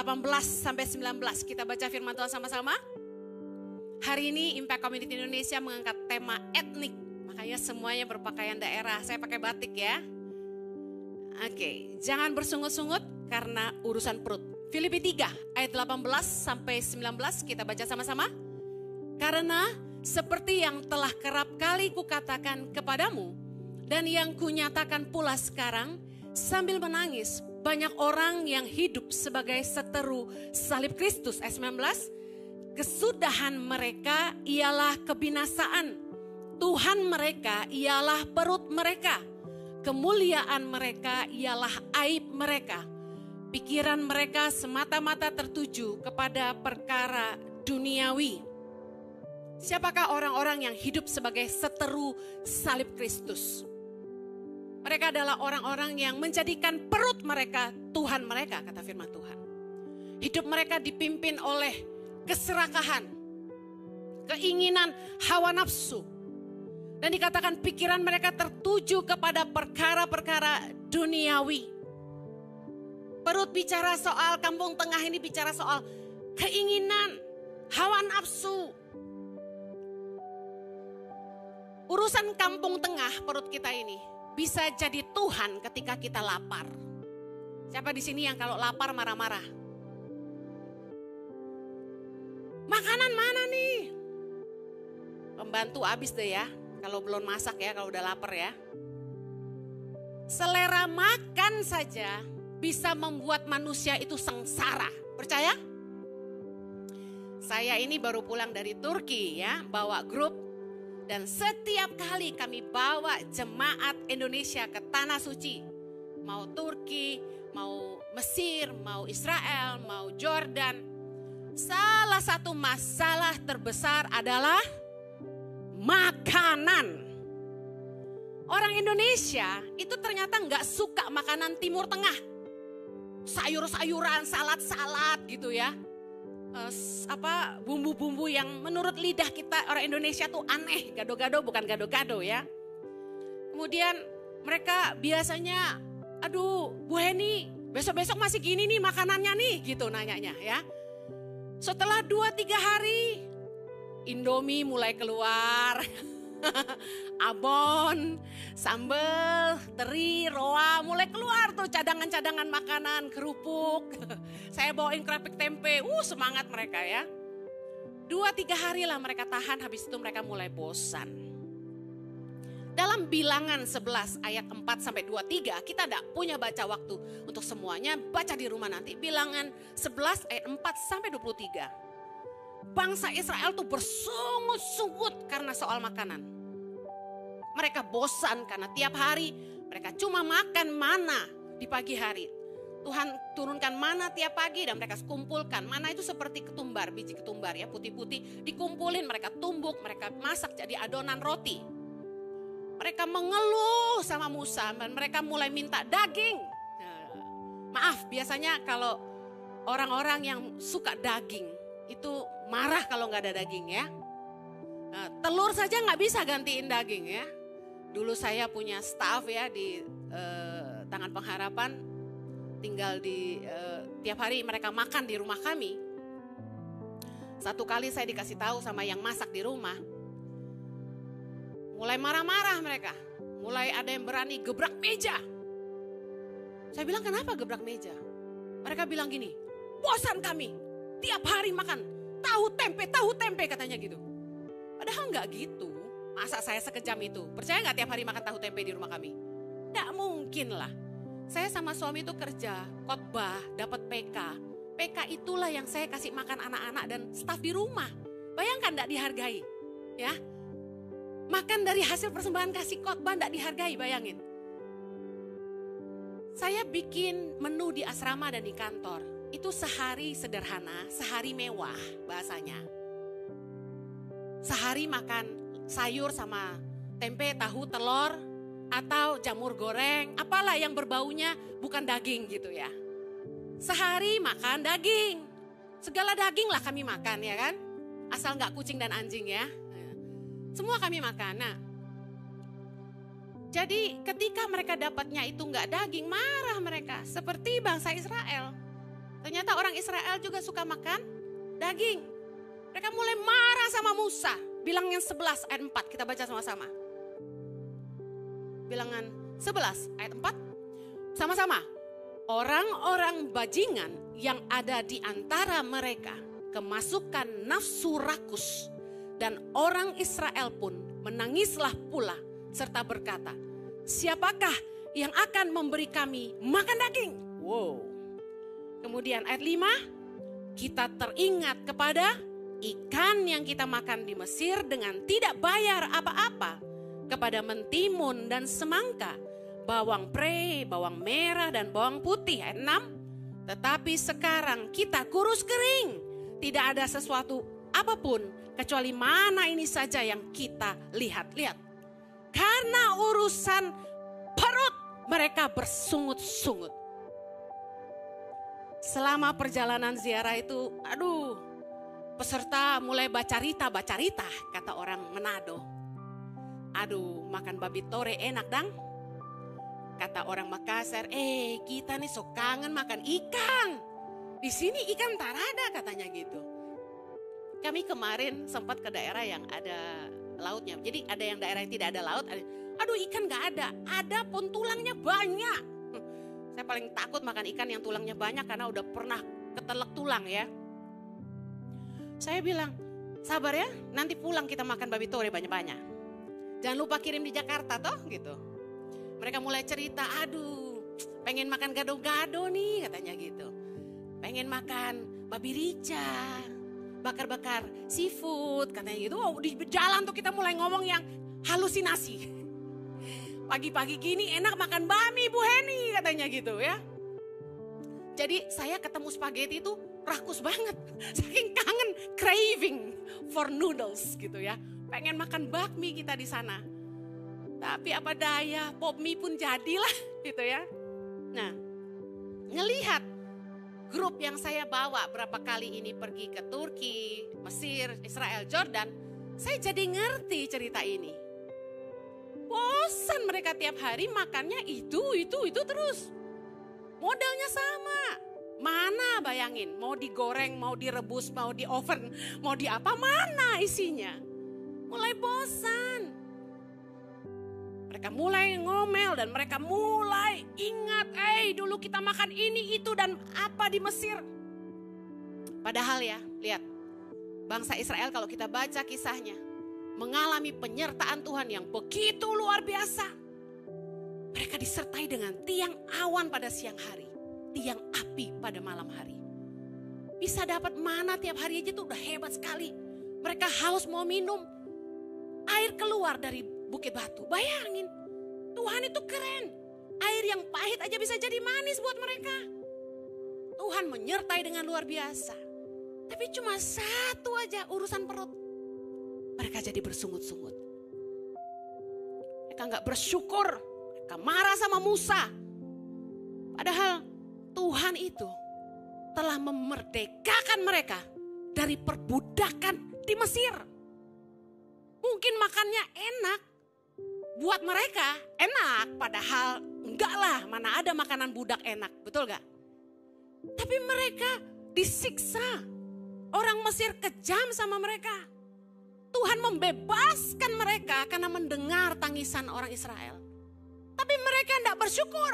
18 sampai 19. Kita baca firman Tuhan sama-sama. Hari ini Impact Community Indonesia mengangkat tema etnik. Makanya semuanya berpakaian daerah. Saya pakai batik ya. Oke, jangan bersungut-sungut karena urusan perut. Filipi 3 ayat 18 sampai 19 kita baca sama-sama. Karena seperti yang telah kerap kali kukatakan kepadamu dan yang kunyatakan pula sekarang sambil menangis, banyak orang yang hidup sebagai seteru salib Kristus. Ayat 19, kesudahan mereka ialah kebinasaan, Tuhan mereka ialah perut mereka, kemuliaan mereka ialah aib mereka. Pikiran mereka semata-mata tertuju kepada perkara duniawi. Siapakah orang-orang yang hidup sebagai seteru salib Kristus? Mereka adalah orang-orang yang menjadikan perut mereka Tuhan mereka, kata firman Tuhan. Hidup mereka dipimpin oleh keserakahan, keinginan hawa nafsu. Dan dikatakan pikiran mereka tertuju kepada perkara-perkara duniawi. Perut bicara soal kampung tengah ini bicara soal keinginan, hawa nafsu. Urusan kampung tengah perut kita ini bisa jadi Tuhan ketika kita lapar. Siapa di sini yang kalau lapar marah-marah? Makanan mana nih? Pembantu habis deh ya, kalau belum masak ya, kalau udah lapar ya. Selera makan saja bisa membuat manusia itu sengsara. Percaya? Saya ini baru pulang dari Turki ya, bawa grup. Dan setiap kali kami bawa jemaat Indonesia ke Tanah Suci, mau Turki, mau Mesir, mau Israel, mau Jordan, salah satu masalah terbesar adalah makanan. Orang Indonesia itu ternyata nggak suka makanan Timur Tengah, sayur-sayuran, salad-salad gitu ya. Bumbu-bumbu yang menurut lidah kita orang Indonesia tuh aneh, gado-gado bukan gado-gado ya. Kemudian mereka biasanya, aduh Bu Heni besok-besok masih gini nih makanannya nih gitu nanyanya ya. Setelah 2-3 hari Indomie mulai keluar, abon, sambal, teri, roa mulai keluar tuh cadangan-cadangan makanan, kerupuk. Saya bawain keripik tempe, semangat mereka ya. 2-3 hari lah mereka tahan, habis itu mereka mulai bosan. Dalam Bilangan 11 ayat 4-23, kita tidak punya baca waktu untuk semuanya, baca di rumah nanti. Bilangan 11 ayat 4-23. Bangsa Israel tuh bersungut-sungut karena soal makanan. Mereka bosan karena tiap hari mereka cuma makan mana di pagi hari. Tuhan turunkan mana tiap pagi dan mereka kumpulkan. Mana itu seperti ketumbar, biji ketumbar ya, putih-putih. Dikumpulin, mereka tumbuk, mereka masak jadi adonan roti. Mereka mengeluh sama Musa dan mereka mulai minta daging. Maaf, biasanya kalau orang-orang yang suka daging itu marah kalau nggak ada daging ya. Telur saja nggak bisa gantiin daging ya. Dulu saya punya staff ya di Tangan Pengharapan, tinggal di tiap hari mereka makan di rumah kami. Satu kali saya dikasih tahu sama yang masak di rumah, mulai marah-marah mereka, mulai ada yang berani gebrak meja. Saya bilang kenapa gebrak meja? Mereka bilang gini, bosan kami, tiap hari makan tahu tempe katanya gitu. Padahal nggak gitu. Masa saya sekejam itu? Percaya nggak tiap hari makan tahu tempe di rumah kami? Nggak mungkin lah. Saya sama suami itu kerja, khotbah, dapat PK. PK itulah yang saya kasih makan anak-anak dan staf di rumah. Bayangkan nggak dihargai, ya? Makan dari hasil persembahan kasih khotbah nggak dihargai, bayangin. Saya bikin menu di asrama dan di kantor. Itu sehari sederhana, sehari mewah bahasanya. Sehari makan sayur sama tempe, tahu, telur, atau jamur goreng, apalah yang berbaunya bukan daging gitu ya. Sehari makan daging, segala daging lah kami makan ya kan. Asal nggak kucing dan anjing ya. Semua kami makan. Nah, jadi ketika mereka dapatnya itu nggak daging, marah mereka. Seperti bangsa Israel. Ternyata orang Israel juga suka makan daging. Mereka mulai marah sama Musa. Bilangan 11 ayat 4, kita baca sama-sama. Bilangan 11 ayat 4, sama-sama. Orang-orang bajingan yang ada di antara mereka kemasukan nafsu rakus. Dan orang Israel pun menangislah pula serta berkata, siapakah yang akan memberi kami makan daging? Wow. Kemudian ayat 5, kita teringat kepada ikan yang kita makan di Mesir dengan tidak bayar apa-apa, kepada mentimun dan semangka, bawang pre, bawang merah dan bawang putih. Ayat 6, tetapi sekarang kita kurus kering, tidak ada sesuatu apapun kecuali mana ini saja yang kita lihat. Lihat, karena urusan perut mereka bersungut-sungut. Selama perjalanan ziarah itu, peserta mulai bacarita, kata orang Manado. Makan babi tore enak dang. Kata orang Makassar, kita nih sok kangen makan ikan. Di sini ikan tak ada katanya gitu. Kami kemarin sempat ke daerah yang ada lautnya. Jadi ada yang daerah yang tidak ada laut. Ikan gak ada. Ada pun tulangnya banyak. Saya paling takut makan ikan yang tulangnya banyak karena udah pernah ketelek tulang ya. Saya bilang, sabar ya, nanti pulang kita makan babi tore banyak-banyak. Jangan lupa kirim di Jakarta toh gitu. Mereka mulai cerita, pengen makan gado-gado nih katanya gitu. Pengen makan babi rica, bakar-bakar seafood katanya gitu. Di jalan tuh kita mulai ngomong yang halusinasi. Pagi-pagi gini enak makan bami Bu Heni katanya gitu ya. Jadi saya ketemu spaghetti itu rakus banget. Saking kangen, craving for noodles gitu ya. Pengen makan bakmi kita di sana. Tapi apa daya, pop mie pun jadilah gitu ya. Nah, ngelihat grup yang saya bawa berapa kali ini pergi ke Turki, Mesir, Israel, Jordan, saya jadi ngerti cerita ini. Bosan mereka tiap hari makannya itu terus. Modelnya sama. Mana bayangin, mau digoreng, mau direbus, mau di oven, mau di apa, mana isinya. Mulai bosan. Mereka mulai ngomel dan mereka mulai ingat, dulu kita makan ini, itu dan apa di Mesir. Padahal ya, lihat, bangsa Israel kalau kita baca kisahnya, mengalami penyertaan Tuhan yang begitu luar biasa. Mereka disertai dengan tiang awan pada siang hari, tiang api pada malam hari. Bisa dapat mana tiap hari aja tuh udah hebat sekali. Mereka haus mau minum, air keluar dari bukit batu. Bayangin, Tuhan itu keren. Air yang pahit aja bisa jadi manis buat mereka. Tuhan menyertai dengan luar biasa. Tapi cuma satu aja urusan perut. Mereka jadi bersungut-sungut. Mereka gak bersyukur. Mereka marah sama Musa. Padahal Tuhan itu telah memerdekakan mereka dari perbudakan di Mesir. Mungkin makannya enak. Buat mereka enak, padahal enggak lah, mana ada makanan budak enak, betul gak? Tapi mereka disiksa. Orang Mesir kejam sama mereka. Tuhan membebaskan mereka karena mendengar tangisan orang Israel. Tapi mereka tidak bersyukur.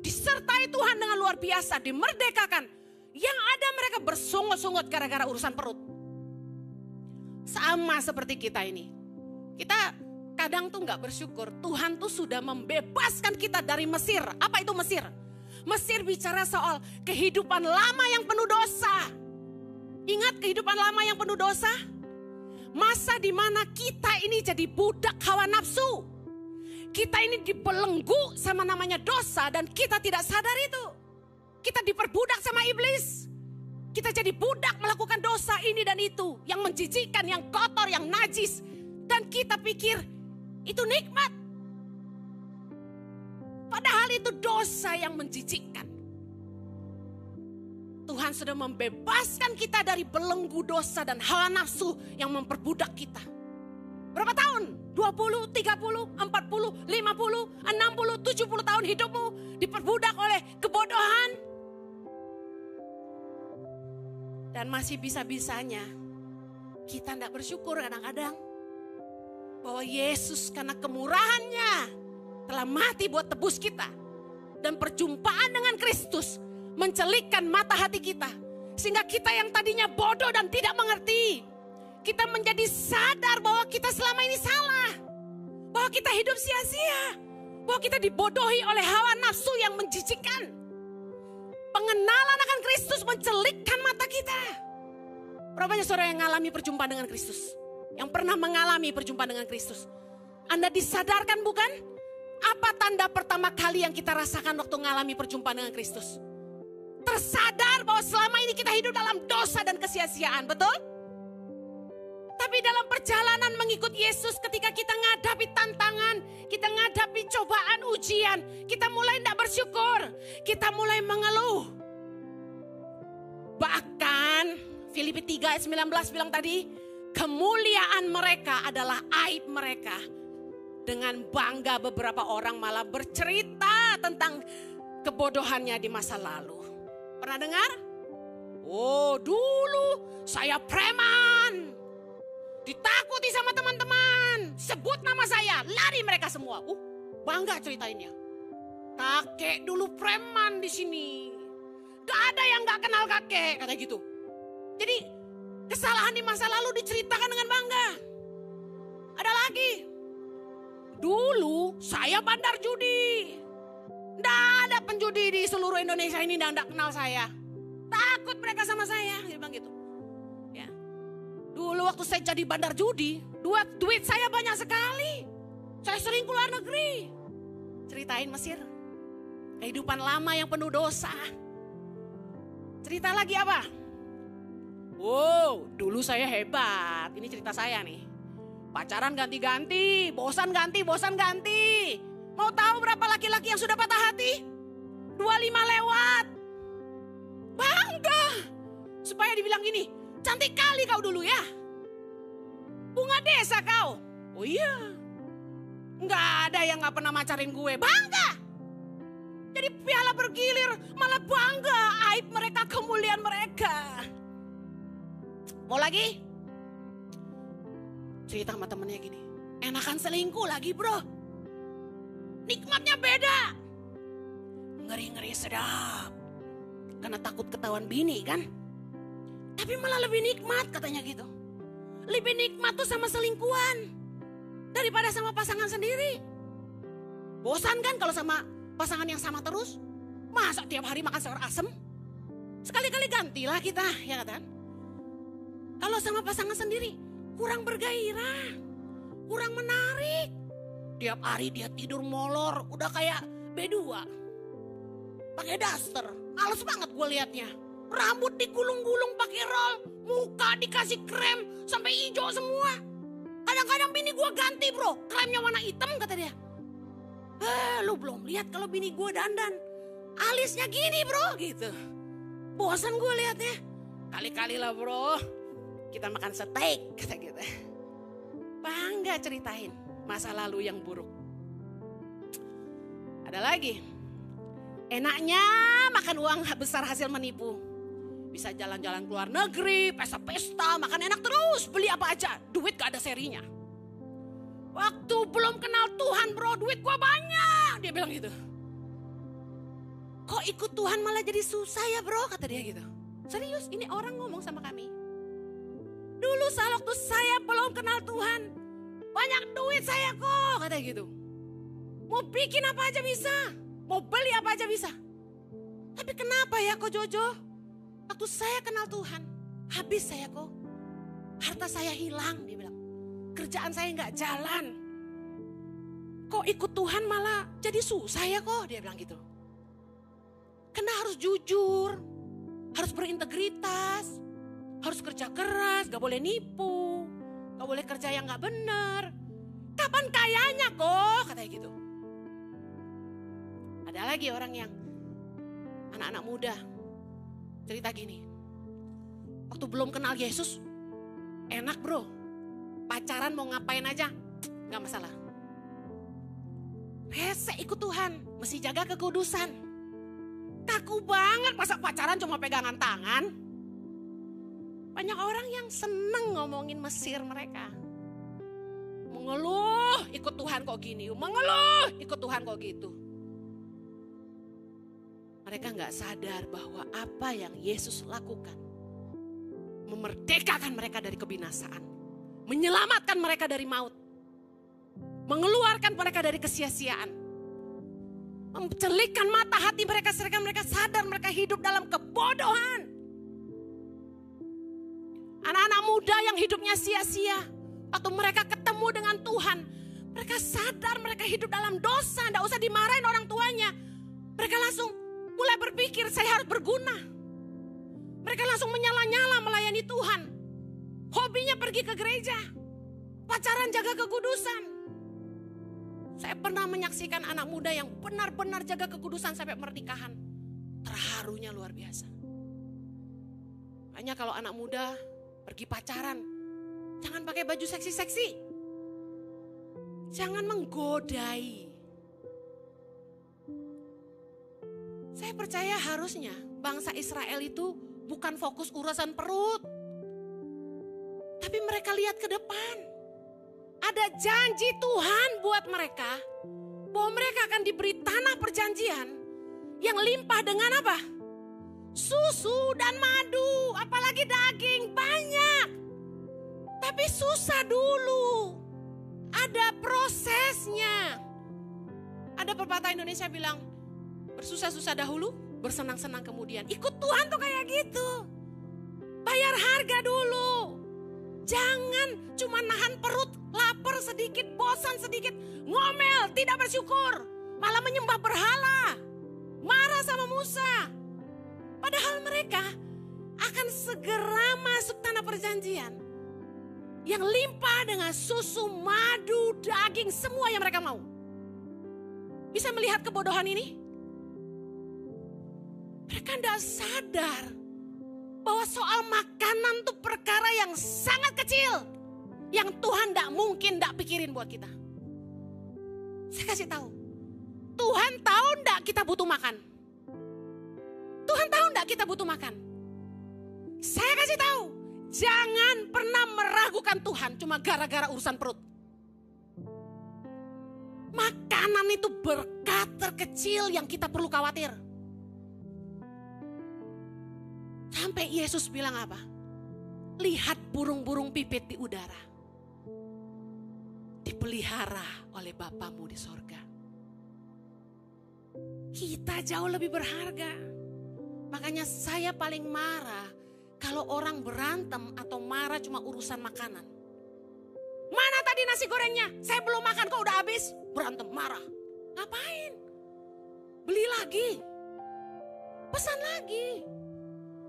Disertai Tuhan dengan luar biasa, dimerdekakan. Yang ada mereka bersungut-sungut gara-gara urusan perut. Sama seperti kita ini. Kita kadang tuh gak bersyukur. Tuhan tuh sudah membebaskan kita dari Mesir. Apa itu Mesir? Mesir bicara soal kehidupan lama yang penuh dosa. Ingat kehidupan lama yang penuh dosa? Masa dimana kita ini jadi budak hawa nafsu. Kita ini dibelenggu sama namanya dosa dan kita tidak sadar itu. Kita diperbudak sama iblis. Kita jadi budak melakukan dosa ini dan itu. Yang menjijikkan, yang kotor, yang najis. Dan kita pikir itu nikmat. Padahal itu dosa yang menjijikkan. Tuhan sudah membebaskan kita dari belenggu dosa dan hawa nafsu yang memperbudak kita. Berapa tahun? 20, 30, 40, 50, 60, 70 tahun hidupmu diperbudak oleh kebodohan. Dan masih bisa-bisanya kita tidak bersyukur kadang-kadang bahwa Yesus karena kemurahannya telah mati buat tebus kita. Dan perjumpaan dengan Kristus mencelikkan mata hati kita. Sehingga kita yang tadinya bodoh dan tidak mengerti, kita menjadi sadar bahwa kita selama ini salah. Bahwa kita hidup sia-sia. Bahwa kita dibodohi oleh hawa nafsu yang menjijikkan. Pengenalan akan Kristus mencelikkan mata kita. Berapa banyak saudara yang mengalami perjumpaan dengan Kristus? Yang pernah mengalami perjumpaan dengan Kristus? Anda disadarkan bukan? Apa tanda pertama kali yang kita rasakan waktu mengalami perjumpaan dengan Kristus? Tersadar bahwa selama ini kita hidup dalam dosa dan kesia-siaan, betul? Tapi dalam perjalanan mengikut Yesus, ketika kita menghadapi tantangan, kita menghadapi cobaan, ujian, kita mulai tidak bersyukur, kita mulai mengeluh. Bahkan Filipi 3 ayat 19 bilang tadi, kemuliaan mereka adalah aib mereka. Dengan bangga beberapa orang malah bercerita tentang kebodohannya di masa lalu. Pernah dengar? Oh, dulu saya preman. Ditakuti sama teman-teman. Sebut nama saya, lari mereka semua. Bangga ceritainnya. Kakek dulu preman di sini. Gak ada yang gak kenal kakek, kata gitu. Jadi kesalahan di masa lalu diceritakan dengan bangga. Ada lagi. Dulu saya bandar judi. Nggak ada penjudi di seluruh Indonesia ini yang nggak kenal saya. Takut mereka sama saya, dia bilang gitu. Ya. Dulu waktu saya jadi bandar judi, duit saya banyak sekali. Saya sering keluar negeri. Ceritain Mesir. Kehidupan lama yang penuh dosa. Cerita lagi apa? Wow, dulu saya hebat. Ini cerita saya nih. Pacaran ganti-ganti, bosan ganti. Mau tahu berapa laki-laki yang sudah patah hati? 25 lewat. Bangga. Supaya dibilang gini, cantik kali kau dulu ya. Bunga desa kau. Oh iya. Nggak ada yang nggak pernah macarin gue. Bangga. Jadi piala bergilir, malah bangga. Aib mereka, kemuliaan mereka. Mau lagi? Cerita sama temennya gini, enakan selingkuh lagi bro. Nikmatnya beda. Ngeri-ngeri sedap. Karena takut ketahuan bini kan. Tapi malah lebih nikmat katanya gitu. Lebih nikmat tuh sama selingkuhan daripada sama pasangan sendiri. Bosan kan kalau sama pasangan yang sama terus? Masa tiap hari makan sayur asem? Sekali-kali gantilah kita, ya kan? Kalau sama pasangan sendiri kurang bergairah, kurang menarik. Tiap hari dia tidur molor, udah kayak B2. Pakai daster, males banget gue liatnya. Rambut digulung-gulung pakai roll, muka dikasih krem sampai hijau semua. Kadang-kadang bini gue ganti bro, kremnya warna hitam kata dia. Lu belum lihat kalau bini gue dandan, alisnya gini bro gitu. Bosan gue liatnya. Kali-kali lah bro, kita makan steak kata gitu. Bangga ceritain masa lalu yang buruk. Ada lagi. Enaknya makan uang besar hasil menipu. Bisa jalan-jalan keluar negeri, pesta-pesta, makan enak terus, beli apa aja. Duit gak ada serinya. Waktu belum kenal Tuhan bro, duit gua banyak. Dia bilang gitu. Kok ikut Tuhan malah jadi susah ya bro, kata dia gitu. Serius, ini orang ngomong sama kami. Dulu saat waktu saya belum kenal Tuhan, banyak duit saya kok, kata gitu. Mau bikin apa aja bisa, mau beli apa aja bisa. Tapi kenapa ya kok Jojo? Waktu saya kenal Tuhan, habis saya kok. Harta saya hilang, dia bilang. Kerjaan saya nggak jalan. Kok ikut Tuhan malah jadi susah ya kok, dia bilang gitu. Karena harus jujur, harus berintegritas. Harus kerja keras, gak boleh nipu, gak boleh kerja yang gak benar. Kapan kayanya kok, katanya gitu. Ada lagi orang yang anak-anak muda cerita gini. Waktu belum kenal Yesus, enak bro. Pacaran mau ngapain aja, gak masalah. Rese ikut Tuhan, mesti jaga kekudusan. Kaku banget masa pacaran cuma pegangan tangan. Banyak orang yang seneng ngomongin Mesir mereka. Mengeluh, ikut Tuhan kok gini. Mengeluh, ikut Tuhan kok gitu. Mereka gak sadar bahwa apa yang Yesus lakukan memerdekakan mereka dari kebinasaan. Menyelamatkan mereka dari maut. Mengeluarkan mereka dari kesia-siaan. Mencelikkan mata hati mereka sehingga mereka sadar mereka hidup dalam kebodohan. Anak-anak muda yang hidupnya sia-sia. Waktu mereka ketemu dengan Tuhan. Mereka sadar mereka hidup dalam dosa. Tidak usah dimarahin orang tuanya. Mereka langsung mulai berpikir saya harus berguna. Mereka langsung menyala-nyala melayani Tuhan. Hobinya pergi ke gereja. Pacaran jaga kekudusan. Saya pernah menyaksikan anak muda yang benar-benar jaga kekudusan sampai pernikahan. Terharunya luar biasa. Makanya kalau anak muda pergi pacaran, jangan pakai baju seksi-seksi. Jangan menggodai. Saya percaya harusnya bangsa Israel itu bukan fokus urusan perut. Tapi mereka lihat ke depan. Ada janji Tuhan buat mereka. Bahwa mereka akan diberi tanah perjanjian. Yang limpah dengan apa? Susu dan madu. Apalagi daging banyak. Tapi susah dulu. Ada prosesnya. Ada pepatah Indonesia bilang, bersusah-susah dahulu, bersenang-senang kemudian. Ikut Tuhan tuh kayak gitu. Bayar harga dulu. Jangan cuma nahan perut, lapar sedikit, bosan sedikit, ngomel, tidak bersyukur. Malah menyembah berhala. Marah sama Musa. Padahal mereka akan segera masuk tanah perjanjian. Yang limpah dengan susu, madu, daging, semua yang mereka mau. Bisa melihat kebodohan ini? Mereka tidak sadar bahwa soal makanan itu perkara yang sangat kecil. Yang Tuhan tidak mungkin tidak pikirin buat kita. Saya kasih tahu. Tuhan tahu tidak kita butuh makan. Tuhan tahu tidak kita butuh makan. Saya kasih tahu. Jangan pernah meragukan Tuhan cuma gara-gara urusan perut. Makanan itu berkat terkecil yang kita perlu khawatir. Sampai Yesus bilang apa? Lihat burung-burung pipit di udara. Dipelihara oleh Bapamu di sorga. Kita jauh lebih berharga. Makanya saya paling marah kalau orang berantem atau marah cuma urusan makanan. Mana tadi nasi gorengnya? Saya belum makan kok udah habis. Berantem, marah. Ngapain? Beli lagi. Pesan lagi.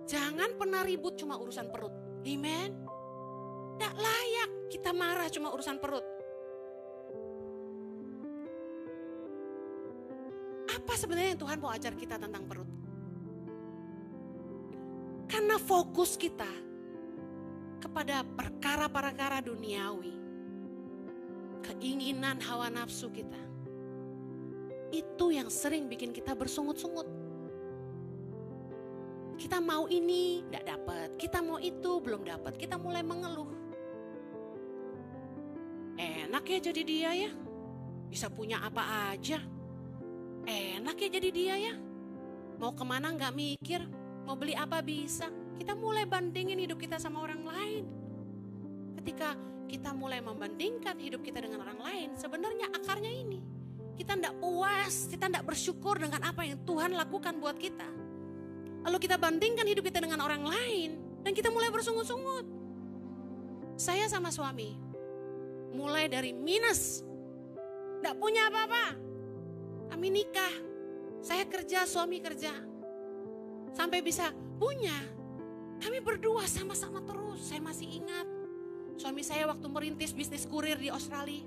Jangan pernah ribut cuma urusan perut. Amen. Tidak layak kita marah cuma urusan perut. Apa sebenarnya yang Tuhan mau ajar kita tentang perut? Karena fokus kita kepada perkara-perkara duniawi. Keinginan hawa nafsu kita. Itu yang sering bikin kita bersungut-sungut. Kita mau ini, tidak dapat. Kita mau itu, belum dapat. Kita mulai mengeluh. Enak ya jadi dia ya. Bisa punya apa aja. Enak ya jadi dia ya. Mau kemana nggak mikir. Mau beli apa bisa. Kita mulai bandingin hidup kita sama orang lain. Ketika kita mulai membandingkan hidup kita dengan orang lain, sebenarnya akarnya ini. Kita tidak puas, kita tidak bersyukur dengan apa yang Tuhan lakukan buat kita. Lalu kita bandingkan hidup kita dengan orang lain dan kita mulai bersungut-sungut. Saya sama suami mulai dari minus, tidak punya apa-apa. Kami nikah, saya kerja, suami kerja. Sampai bisa punya. Kami berdua sama-sama terus. Saya masih ingat suami saya waktu merintis bisnis kurir di Australia.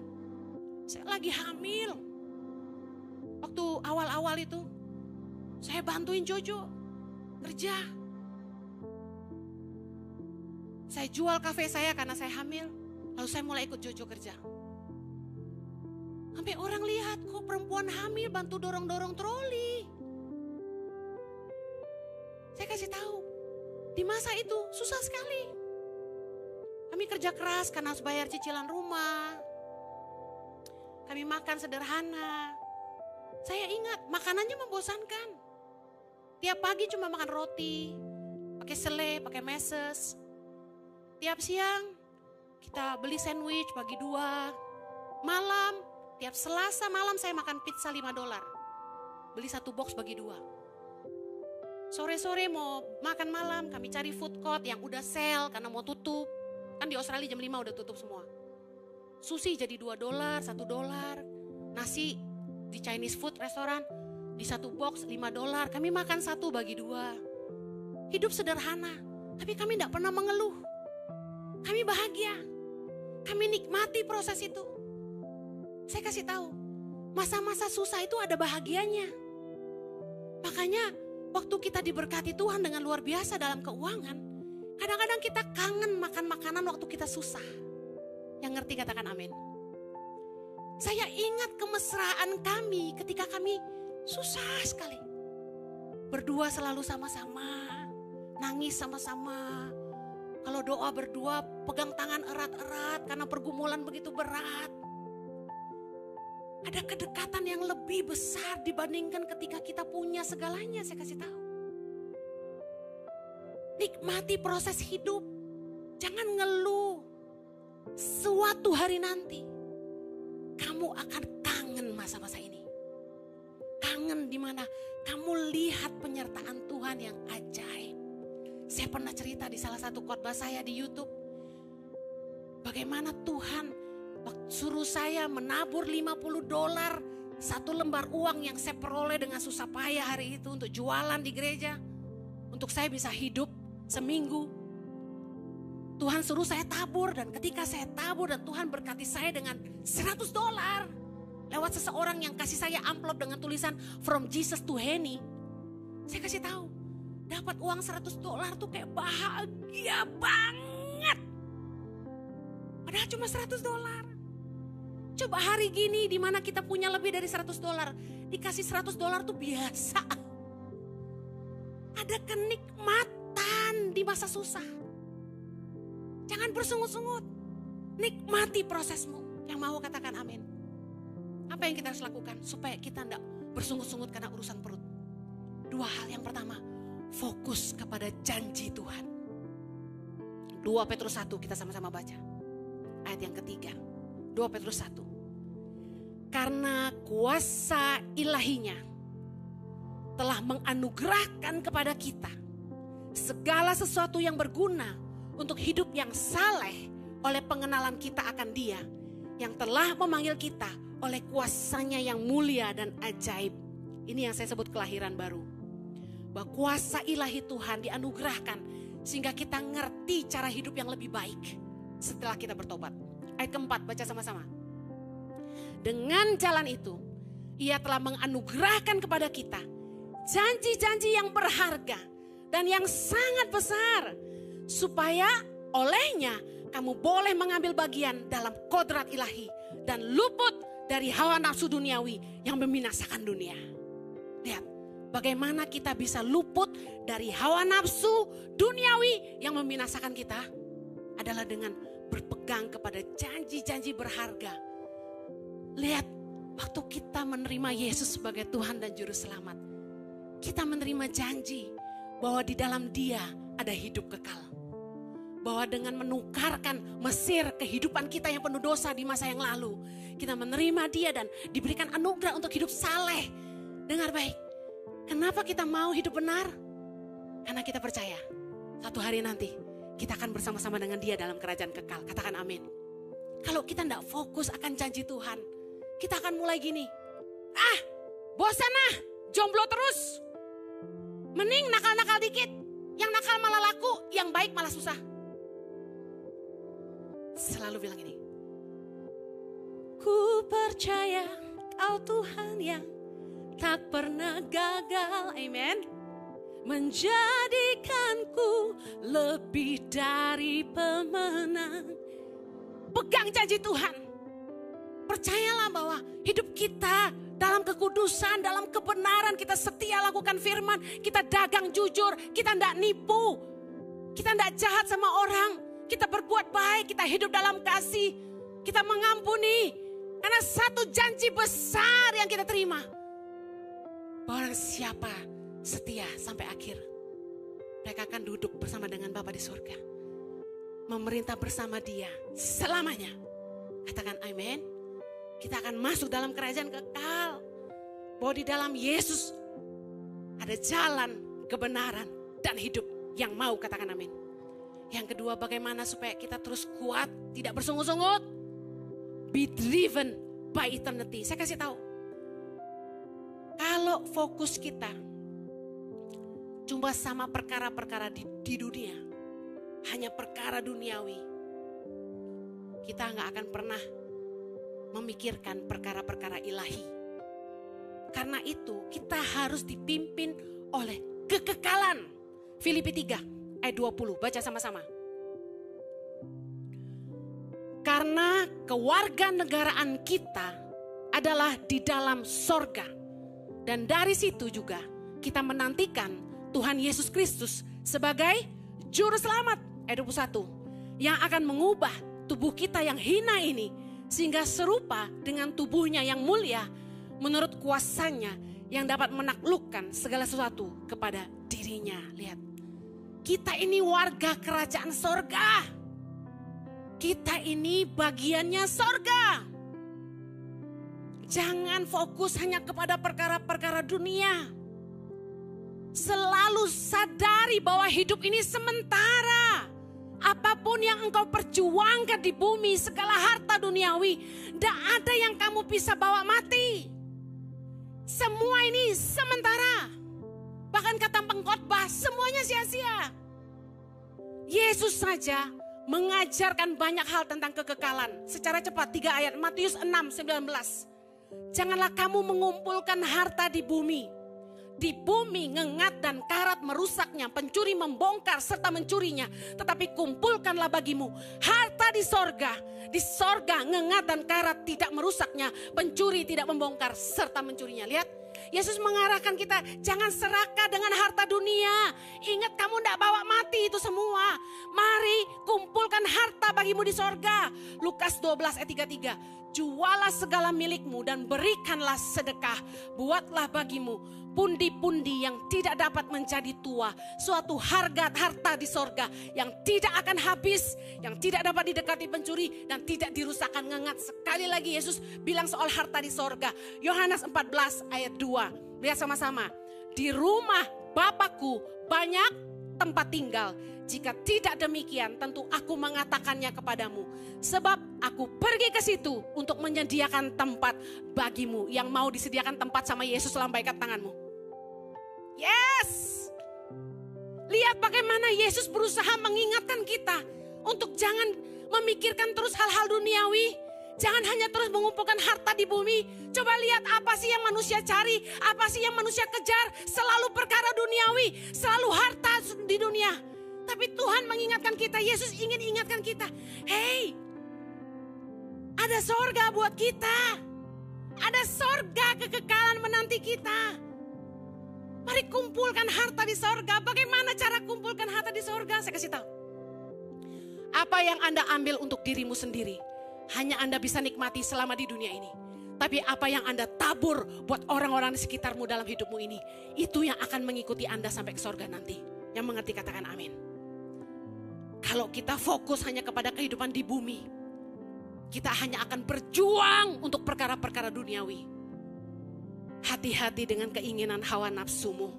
Saya lagi hamil. Waktu awal-awal itu saya bantuin Jojo kerja. Saya jual kafe saya karena saya hamil. Lalu saya mulai ikut Jojo kerja. Sampai orang lihat kok perempuan hamil bantu dorong-dorong troli. Saya kasih tahu, di masa itu susah sekali. Kami kerja keras karena harus bayar cicilan rumah. Kami makan sederhana. Saya ingat makanannya membosankan. Tiap pagi cuma makan roti, pakai selai, pakai meses. Tiap siang kita beli sandwich bagi 2. Malam, tiap Selasa malam saya makan pizza $5. Beli 1 box bagi 2. Sore-sore mau makan malam, kami cari food court yang udah sale karena mau tutup. Kan di Australia jam 5 udah tutup semua. Sushi jadi $2, $1. Nasi di Chinese food restoran di 1 box $5. Kami makan 1 bagi 2. Hidup sederhana, tapi kami tidak pernah mengeluh. Kami bahagia. Kami nikmati proses itu. Saya kasih tahu, masa-masa susah itu ada bahagianya. Makanya waktu kita diberkati Tuhan dengan luar biasa dalam keuangan, kadang-kadang kita kangen makan makanan waktu kita susah. Yang ngerti katakan amin. Saya ingat kemesraan kami ketika kami susah sekali. Berdua selalu sama-sama, nangis sama-sama. Kalau doa berdua pegang tangan erat-erat karena pergumulan begitu berat. Ada kedekatan yang lebih besar dibandingkan ketika kita punya segalanya, saya kasih tahu. Nikmati proses hidup, jangan ngeluh. Suatu hari nanti, kamu akan kangen masa-masa ini. Kangen di mana kamu lihat penyertaan Tuhan yang ajaib. Saya pernah cerita di salah satu khotbah saya di YouTube. Bagaimana Tuhan suruh saya menabur $50, 1 lembar uang yang saya peroleh dengan susah payah hari itu untuk jualan di gereja. Untuk saya bisa hidup seminggu. Tuhan suruh saya tabur, dan ketika saya tabur dan Tuhan berkati saya dengan $100 lewat seseorang yang kasih saya amplop dengan tulisan From Jesus to Henny. Saya kasih tahu, dapat uang $100 tuh kayak bahagia banget. Padahal cuma $100. Coba hari gini di mana kita punya lebih dari $100, dikasih $100 tuh biasa. Ada kenikmatan di masa susah. Jangan bersungut-sungut. Nikmati prosesmu. Yang mau katakan amin. Apa yang kita harus lakukan supaya kita tidak bersungut-sungut karena urusan perut? 2 hal. Yang pertama, fokus kepada janji Tuhan. 2 Petrus 1 kita sama-sama baca. Ayat yang ketiga. 2 Petrus 1. Karena kuasa ilahinya telah menganugerahkan kepada kita segala sesuatu yang berguna untuk hidup yang saleh oleh pengenalan kita akan Dia yang telah memanggil kita oleh kuasanya yang mulia dan ajaib. Ini yang saya sebut kelahiran baru. Bahwa kuasa ilahi Tuhan dianugerahkan sehingga kita ngerti cara hidup yang lebih baik setelah kita bertobat. Ayat keempat, baca sama-sama. Dengan jalan itu, Ia telah menganugerahkan kepada kita janji-janji yang berharga dan yang sangat besar, supaya olehnya kamu boleh mengambil bagian dalam kodrat ilahi dan luput dari hawa nafsu duniawi yang membinasakan dunia. Lihat bagaimana kita bisa luput dari hawa nafsu duniawi yang membinasakan kita adalah dengan berpegang kepada janji-janji berharga. Lihat, waktu kita menerima Yesus sebagai Tuhan dan Juru Selamat, kita menerima janji bahwa di dalam Dia ada hidup kekal. Bahwa dengan menukarkan Mesir kehidupan kita yang penuh dosa di masa yang lalu, kita menerima Dia dan diberikan anugerah untuk hidup saleh. Dengar baik, kenapa kita mau hidup benar? Karena kita percaya satu hari nanti kita akan bersama-sama dengan Dia dalam kerajaan kekal. Katakan amin. Kalau kita tidak fokus akan janji Tuhan, kita akan mulai gini. Bosan jomblo terus. Mending nakal-nakal dikit. Yang nakal malah laku, yang baik malah susah. Selalu bilang ini. Ku percaya Kau Tuhan yang tak pernah gagal. Amen. Menjadikanku lebih dari pemenang. Pegang janji Tuhan. Percayalah bahwa hidup kita dalam kekudusan, dalam kebenaran, kita setia lakukan firman, kita dagang jujur, kita tidak nipu, kita tidak jahat sama orang, kita berbuat baik, kita hidup dalam kasih, kita mengampuni. Karena satu janji besar yang kita terima. Barang siapa setia sampai akhir, mereka akan duduk bersama dengan Bapa di surga. Memerintah bersama Dia selamanya. Katakan amin. Kita akan masuk dalam kerajaan kekal. Bahwa di dalam Yesus ada jalan, kebenaran, dan hidup yang mau. Katakan amin. Yang kedua, bagaimana supaya kita terus kuat, tidak bersungut-sungut. Be driven by eternity. Saya kasih tahu. Kalau fokus kita cuma sama perkara-perkara di dunia, hanya perkara duniawi, kita nggak akan pernah memikirkan perkara-perkara ilahi. Karena itu kita harus dipimpin oleh kekekalan. Filipi 3 ayat 20, baca sama-sama. Karena kewarganegaraan kita adalah di dalam sorga. Dan dari situ juga kita menantikan Tuhan Yesus Kristus sebagai Juru Selamat. Ayat 21. Yang akan mengubah tubuh kita yang hina ini sehingga serupa dengan tubuhnya yang mulia menurut kuasanya yang dapat menaklukkan segala sesuatu kepada dirinya. Lihat, kita ini warga kerajaan sorga. Kita ini bagiannya sorga. Jangan fokus hanya kepada perkara-perkara dunia. Selalu sadari bahwa hidup ini sementara. Apapun yang engkau perjuangkan di bumi, segala harta duniawi, tidak ada yang kamu bisa bawa mati. Semua ini sementara. Bahkan kata pengkhotbah, semuanya sia-sia. Yesus saja mengajarkan banyak hal tentang kekekalan. Secara cepat 3 ayat, Matius 6:19. Janganlah kamu mengumpulkan harta di bumi. Di bumi ngengat dan karat merusaknya, pencuri membongkar serta mencurinya. Tetapi kumpulkanlah bagimu harta di sorga. Di sorga ngengat dan karat tidak merusaknya, pencuri tidak membongkar serta mencurinya. Lihat, Yesus mengarahkan kita, jangan serakah dengan harta dunia. Ingat, kamu tidak bawa mati itu semua. Mari kumpulkan harta bagimu di sorga. Lukas 12 ayat 33. Jualah segala milikmu dan berikanlah sedekah. Buatlah bagimu pundi-pundi yang tidak dapat menjadi tua. Suatu harta di sorga yang tidak akan habis, yang tidak dapat didekati pencuri dan tidak dirusakkan ngengat. Sekali lagi Yesus bilang soal harta di sorga. Yohanes 14 ayat 2. Lihat sama-sama. Di rumah Bapakku banyak tempat tinggal. Jika tidak demikian, tentu aku mengatakannya kepadamu. Sebab aku pergi ke situ untuk menyediakan tempat bagimu. Yang mau disediakan tempat sama Yesus, lambaikan tanganmu. Yes! Lihat bagaimana Yesus berusaha mengingatkan kita untuk jangan memikirkan terus hal-hal duniawi. Jangan hanya terus mengumpulkan harta di bumi. Coba lihat apa sih yang manusia cari, apa sih yang manusia kejar. Selalu perkara duniawi, selalu harta di dunia. Tapi Tuhan mengingatkan kita, Yesus ingin ingatkan kita. Hey, ada sorga buat kita. Ada sorga kekekalan menanti kita. Mari kumpulkan harta di sorga. Bagaimana cara kumpulkan harta di sorga? Saya kasih tahu. Apa yang Anda ambil untuk dirimu sendiri, hanya Anda bisa nikmati selama di dunia ini. Tapi apa yang Anda tabur buat orang-orang di sekitarmu dalam hidupmu ini, itu yang akan mengikuti Anda sampai ke sorga nanti. Yang mengerti katakan amin. Kalau kita fokus hanya kepada kehidupan di bumi, kita hanya akan berjuang untuk perkara-perkara duniawi. Hati-hati dengan keinginan hawa nafsumu.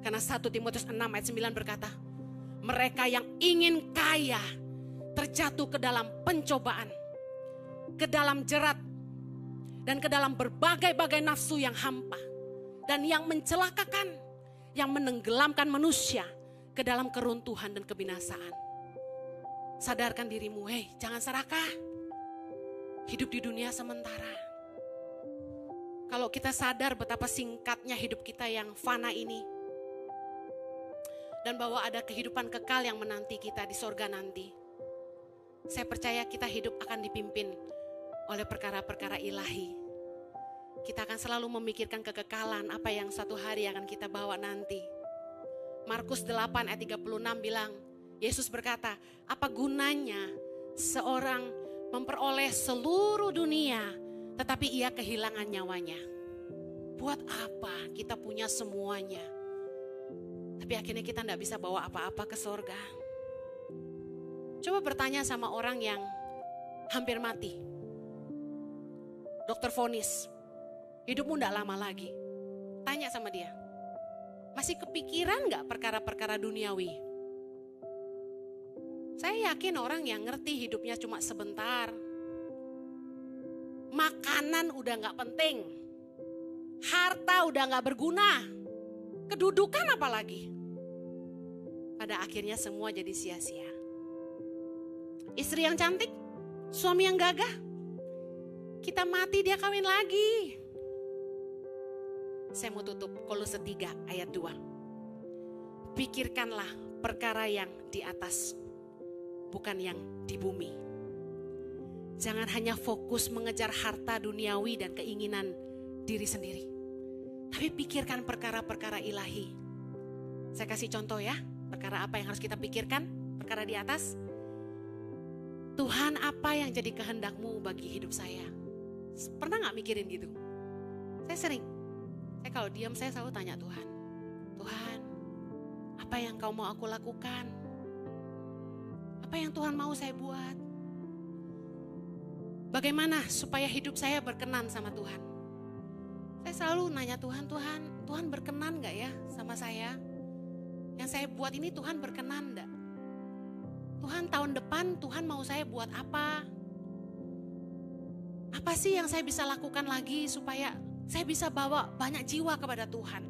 Karena 1 Timotius 6 ayat 9 berkata, mereka yang ingin kaya terjatuh ke dalam pencobaan, ke dalam jerat, dan ke dalam berbagai-bagai nafsu yang hampa. Dan yang mencelakakan, yang menenggelamkan manusia ke dalam keruntuhan dan kebinasaan. Sadarkan dirimu, hei, jangan serakah. Hidup di dunia sementara. Kalau kita sadar betapa singkatnya hidup kita yang fana ini, dan bahwa ada kehidupan kekal yang menanti kita di sorga nanti, saya percaya kita hidup akan dipimpin oleh perkara-perkara ilahi. Kita akan selalu memikirkan kekekalan, apa yang suatu hari akan kita bawa nanti. Markus 8 ayat 36 bilang, Yesus berkata, apa gunanya seorang memperoleh seluruh dunia tetapi ia kehilangan nyawanya? Buat apa kita punya semuanya tapi akhirnya kita tidak bisa bawa apa-apa ke surga? Coba bertanya sama orang yang hampir mati. Dokter vonis, hidupmu tidak lama lagi. Tanya sama dia, masih kepikiran gak perkara-perkara duniawi? Saya yakin orang yang ngerti hidupnya cuma sebentar. Makanan udah gak penting. Harta udah gak berguna. Kedudukan apalagi. Pada akhirnya semua jadi sia-sia. Istri yang cantik, suami yang gagah. Kita mati dia kawin lagi. Saya mau tutup Kolose 3 ayat 2. Pikirkanlah perkara yang di atas, bukan yang di bumi. Jangan hanya fokus mengejar harta duniawi dan keinginan diri sendiri. Tapi pikirkan perkara-perkara ilahi. Saya kasih contoh ya, perkara apa yang harus kita pikirkan? Perkara di atas. Tuhan, apa yang jadi kehendak-Mu bagi hidup saya? Pernah gak mikirin gitu? Saya sering. Saya kalau diam saya selalu tanya Tuhan. Tuhan, apa yang Kau mau aku lakukan? Apa yang Tuhan mau saya buat? Bagaimana supaya hidup saya berkenan sama Tuhan? Saya selalu nanya Tuhan, Tuhan berkenan gak ya sama saya? Yang saya buat ini Tuhan berkenan gak? Tuhan, tahun depan Tuhan mau saya buat apa? Apa sih yang saya bisa lakukan lagi supaya saya bisa bawa banyak jiwa kepada Tuhan?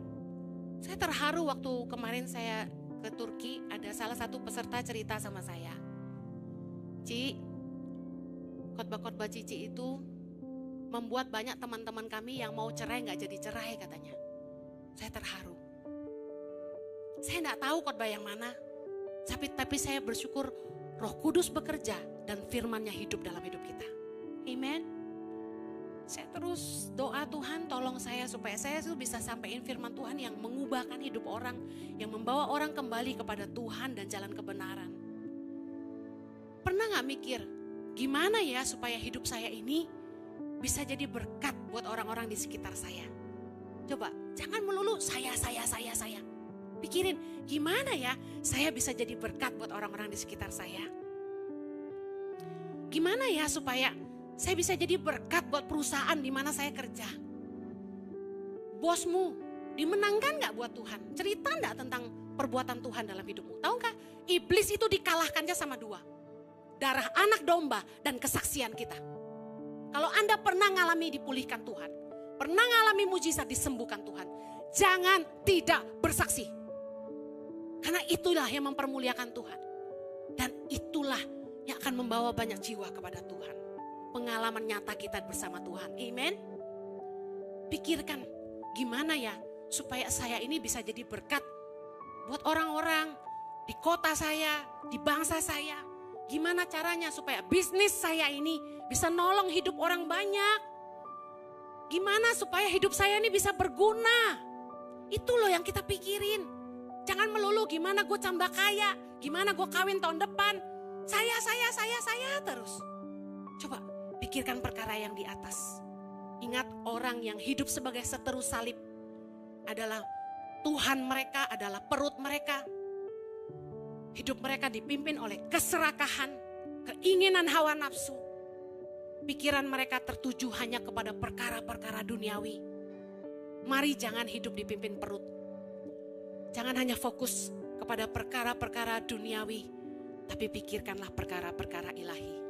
Saya terharu waktu kemarin saya ke Turki, ada salah satu peserta cerita sama saya. Ci, khotbah-khotbah Cici itu membuat banyak teman-teman kami yang mau cerai gak jadi cerai katanya. Saya terharu. Saya gak tahu khotbah yang mana, tapi saya bersyukur Roh Kudus bekerja dan firman-Nya hidup dalam hidup kita. Amen. Saya terus doa, Tuhan tolong saya supaya saya tuh bisa sampaikan firman Tuhan yang mengubahkan hidup orang, yang membawa orang kembali kepada Tuhan dan jalan kebenaran. Pernah gak mikir, gimana ya supaya hidup saya ini bisa jadi berkat buat orang-orang di sekitar saya? Coba, jangan melulu saya. Pikirin, gimana ya saya bisa jadi berkat buat orang-orang di sekitar saya? Gimana ya supaya saya bisa jadi berkat buat perusahaan di mana saya kerja? Bosmu dimenangkan gak buat Tuhan? Cerita gak tentang perbuatan Tuhan dalam hidupmu? Tahukah, iblis itu dikalahkannya sama 2. Darah anak domba dan kesaksian kita. Kalau Anda pernah ngalami dipulihkan Tuhan, pernah ngalami mujizat disembuhkan Tuhan, jangan tidak bersaksi. Karena itulah yang mempermuliakan Tuhan. Dan itulah yang akan membawa banyak jiwa kepada Tuhan. Pengalaman nyata kita bersama Tuhan. Amen. Pikirkan gimana ya supaya saya ini bisa jadi berkat buat orang-orang di kota saya, di bangsa saya. Gimana caranya supaya bisnis saya ini bisa nolong hidup orang banyak. Gimana supaya hidup saya ini bisa berguna. Itu loh yang kita pikirin. Jangan melulu gimana gue tambah kaya, gimana gue kawin tahun depan. Saya terus. Coba pikirkan perkara yang di atas. Ingat, orang yang hidup sebagai seteru salib adalah Tuhan mereka, adalah perut mereka. Hidup mereka dipimpin oleh keserakahan, keinginan hawa nafsu. Pikiran mereka tertuju hanya kepada perkara-perkara duniawi. Mari jangan hidup dipimpin perut. Jangan hanya fokus kepada perkara-perkara duniawi, tapi pikirkanlah perkara-perkara ilahi.